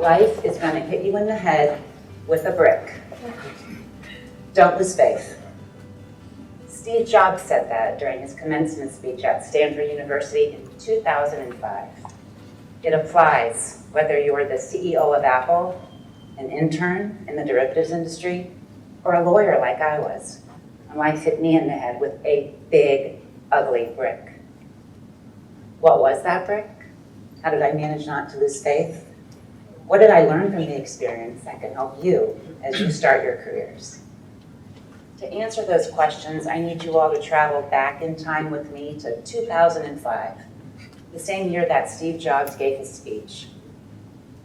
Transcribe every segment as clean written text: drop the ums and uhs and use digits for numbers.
Life is going to hit you in the head with a brick. Don't lose faith. Steve Jobs said that during his commencement speech at Stanford University in 2005. It applies whether you're the CEO of Apple, an intern in the derivatives industry, or a lawyer like I was. And life hit me in the head with a big, ugly brick. What was that brick? How did I manage not to lose faith? What did I learn from the experience that can help you as you start your careers? To answer those questions, I need you all to travel back in time with me to 2005, the same year that Steve Jobs gave his speech.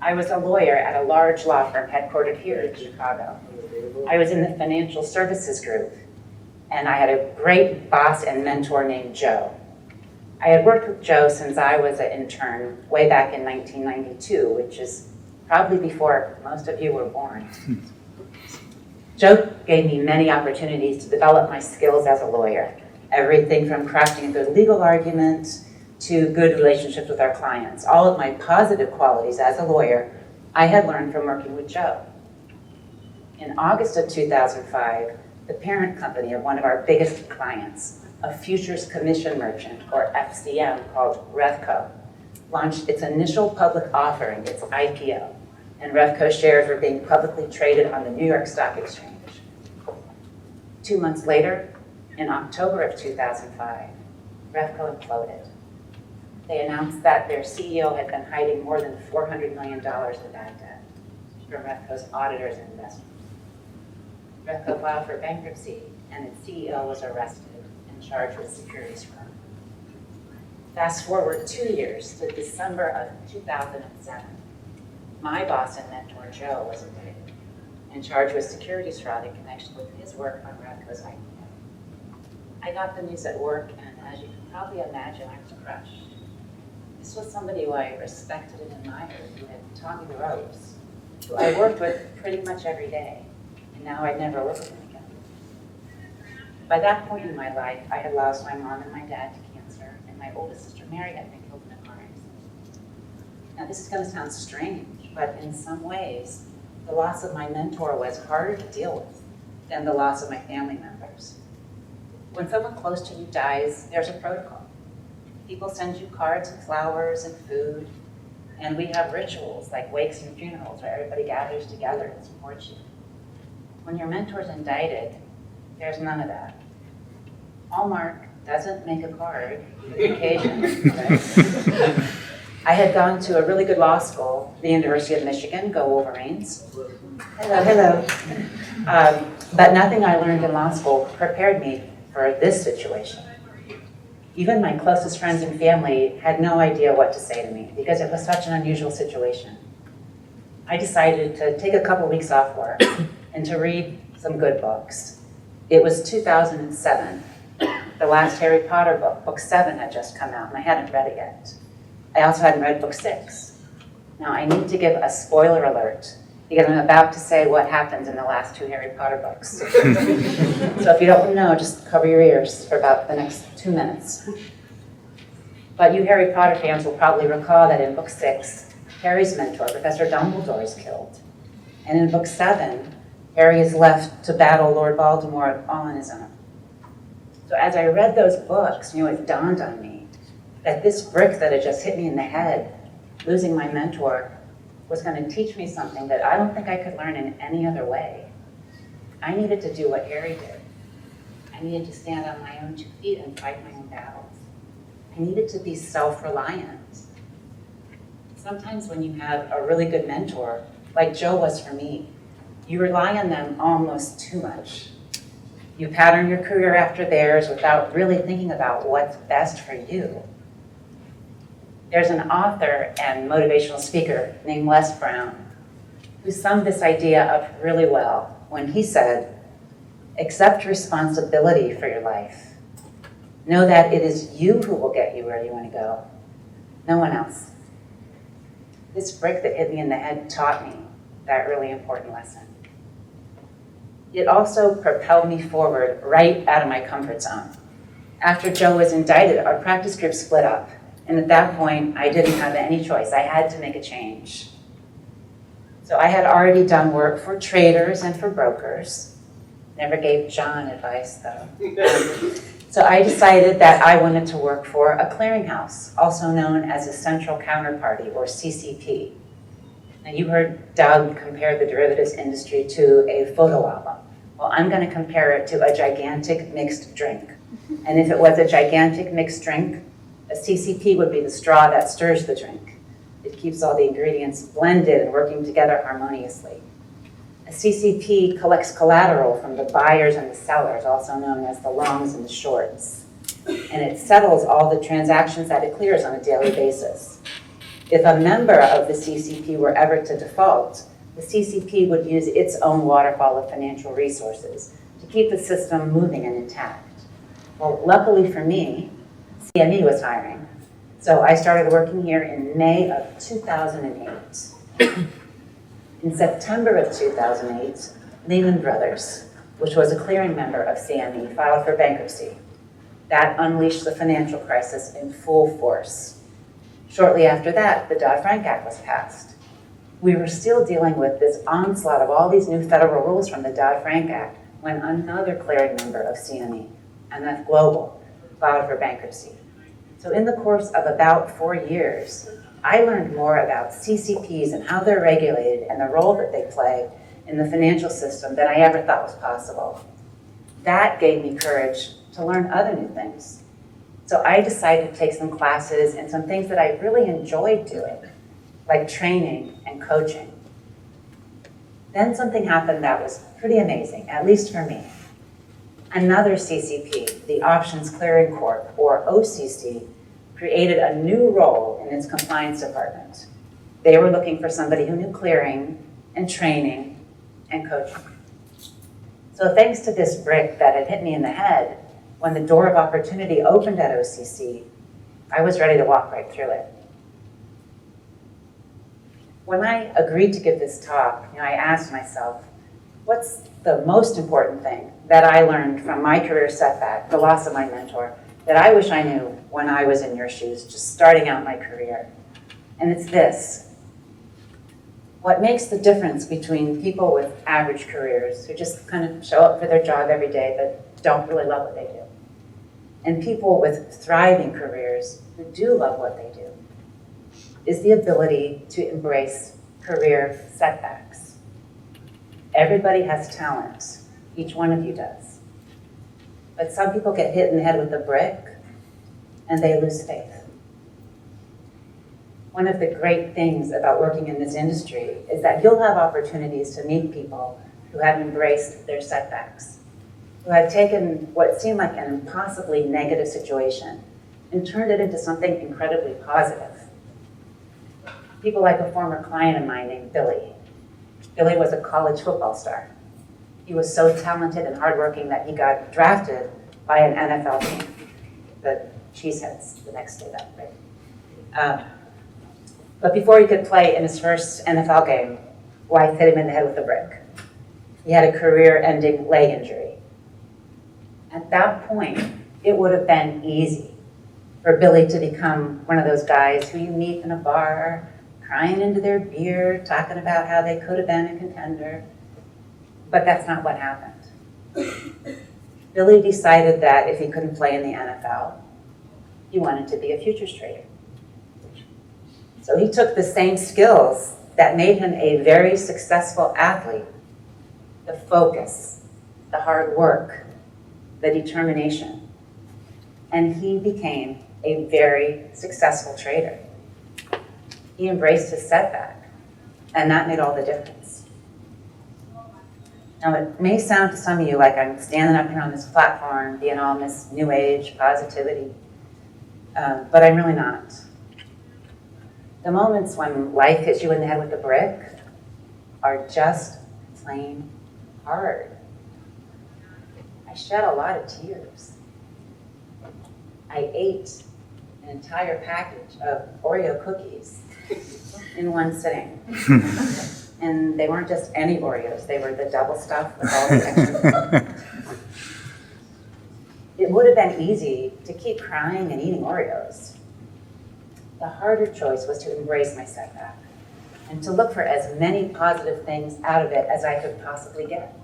I was a lawyer at a large law firm headquartered here in Chicago. I was in the financial services group, and I had a great boss and mentor named Joe. I had worked with Joe since I was an intern way back in 1992, which is probably before most of you were born. Joe gave me many opportunities to develop my skills as a lawyer, everything from crafting a good legal argument to good relationships with our clients. All of my positive qualities as a lawyer, I had learned from working with Joe. In August of 2005, the parent company of one of our biggest clients, a futures commission merchant, or FCM, called Refco, launched its initial public offering, its IPO, and Refco shares were being publicly traded on the New York Stock Exchange. 2 months later, in October of 2005, Refco imploded. They announced that their CEO had been hiding more than $400 million in bad debt from Refco's auditors and investors. Refco filed for bankruptcy, and its CEO was arrested and charged with securities fraud. Fast forward 2 years to December of 2007. My boss and mentor, Joe, was indicted and charged with securities fraud in connection with his work on Refco's IPO. I got the news at work, and as you can probably imagine, I was crushed. This was somebody who I respected and admired, who had taught me the ropes, who I worked with pretty much every day, and now I'd never work with him again. By that point in my life, I had lost my mom and my dad to cancer, and my oldest sister, Mary, had been killed in a car accident. Now, this is going to sound strange, but in some ways, the loss of my mentor was harder to deal with than the loss of my family members. When someone close to you dies, there's a protocol. People send you cards and flowers and food, and we have rituals like wakes and funerals where everybody gathers together and supports you. When your mentor's indicted, there's none of that. Hallmark doesn't make a card for the occasion. Right? I had gone to a really good law school, the University of Michigan, go Wolverines. Hello. But nothing I learned in law school prepared me for this situation. Even my closest friends and family had no idea what to say to me because it was such an unusual situation. I decided to take a couple weeks off work and to read some good books. It was 2007. The last Harry Potter book, book 7, had just come out, and I hadn't read it yet. I also hadn't read book 6. Now, I need to give a spoiler alert because I'm about to say what happens in the last 2 Harry Potter books. So if you don't know, just cover your ears for about the next 2 minutes. But you Harry Potter fans will probably recall that in book 6, Harry's mentor, Professor Dumbledore, is killed. And in book 7, Harry is left to battle Lord Voldemort all on his own. So as I read those books, it dawned on me that this brick that had just hit me in the head, losing my mentor, was going to teach me something that I don't think I could learn in any other way. I needed to do what Harry did. I needed to stand on my own 2 feet and fight my own battles. I needed to be self-reliant. Sometimes when you have a really good mentor, like Joe was for me, you rely on them almost too much. You pattern your career after theirs without really thinking about what's best for you. There's an author and motivational speaker named Les Brown who summed this idea up really well when he said, "Accept responsibility for your life. Know that it is you who will get you where you want to go, no one else." This brick that hit me in the head taught me that really important lesson. It also propelled me forward right out of my comfort zone. After Joe was indicted, our practice group split up. And at that point, I didn't have any choice. I had to make a change. So I had already done work for traders and for brokers. Never gave John advice, though. So I decided that I wanted to work for a clearinghouse, also known as a central counterparty, or CCP. Now, you heard Doug compare the derivatives industry to a photo album. Well, I'm going to compare it to a gigantic mixed drink. And if it was a gigantic mixed drink, a CCP would be the straw that stirs the drink. It keeps all the ingredients blended and working together harmoniously. A CCP collects collateral from the buyers and the sellers, also known as the longs and the shorts. And it settles all the transactions that it clears on a daily basis. If a member of the CCP were ever to default, the CCP would use its own waterfall of financial resources to keep the system moving and intact. Well, luckily for me, CME was hiring. So I started working here in May of 2008. In September of 2008, Lehman Brothers, which was a clearing member of CME, filed for bankruptcy. That unleashed the financial crisis in full force. Shortly after that, the Dodd-Frank Act was passed. We were still dealing with this onslaught of all these new federal rules from the Dodd-Frank Act when another clearing member of CME, MF Global, filed for bankruptcy. So in the course of about 4 years, I learned more about CCPs and how they're regulated and the role that they play in the financial system than I ever thought was possible. That gave me courage to learn other new things. So I decided to take some classes and some things that I really enjoyed doing, like training and coaching. Then something happened that was pretty amazing, at least for me. Another CCP, the Options Clearing Corp, or OCC, created a new role in its compliance department. They were looking for somebody who knew clearing and training and coaching. So thanks to this brick that had hit me in the head, when the door of opportunity opened at OCC, I was ready to walk right through it. When I agreed to give this talk, I asked myself, what's the most important thing that I learned from my career setback, the loss of my mentor, that I wish I knew when I was in your shoes, just starting out my career? And it's this. What makes the difference between people with average careers who just kind of show up for their job every day but don't really love what they do, and people with thriving careers who do love what they do, is the ability to embrace career setbacks. Everybody has talent. Each one of you does. But some people get hit in the head with a brick and they lose faith. One of the great things about working in this industry is that you'll have opportunities to meet people who have embraced their setbacks, who have taken what seemed like an impossibly negative situation and turned it into something incredibly positive. People like a former client of mine named Billy. Billy was a college football star. He was so talented and hardworking that he got drafted by an NFL team, the Cheeseheads, the next day that, right? But before he could play in his first NFL game, life hit him in the head with a brick. He had a career-ending leg injury. At that point, it would have been easy for Billy to become one of those guys who you meet in a bar, crying into their beer, talking about how they could have been a contender. But that's not what happened. Billy decided that if he couldn't play in the NFL, he wanted to be a futures trader. So he took the same skills that made him a very successful athlete, the focus, the hard work, the determination, and he became a very successful trader. He embraced his setback, and that made all the difference. Now, it may sound to some of you like I'm standing up here on this platform being all this new age positivity, but I'm really not. The moments when life hits you in the head with a brick are just plain hard. I shed a lot of tears. I ate an entire package of Oreo cookies in one sitting. And they weren't just any Oreos, they were the double stuff with all the extra. It would have been easy to keep crying and eating Oreos. The harder choice was to embrace my setback. and to look for as many positive things out of it as I could possibly get.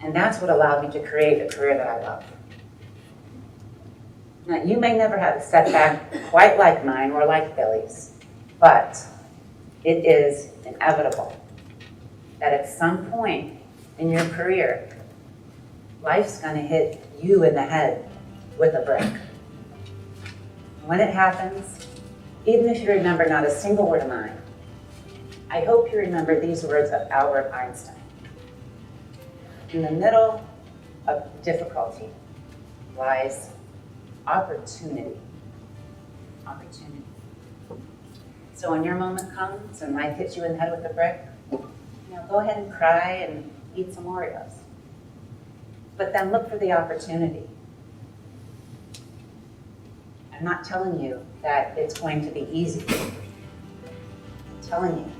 And that's what allowed me to create a career that I love. Now, you may never have a setback quite like mine or like Billy's, but it is inevitable that at some point in your career, life's going to hit you in the head with a brick. When it happens, even if you remember not a single word of mine, I hope you remember these words of Albert Einstein. In the middle of difficulty lies opportunity. Opportunity. So when your moment comes and life hits you in the head with a brick, go ahead and cry and eat some Oreos. But then look for the opportunity. I'm not telling you that it's going to be easy. I'm telling you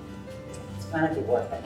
it's going to be worth it.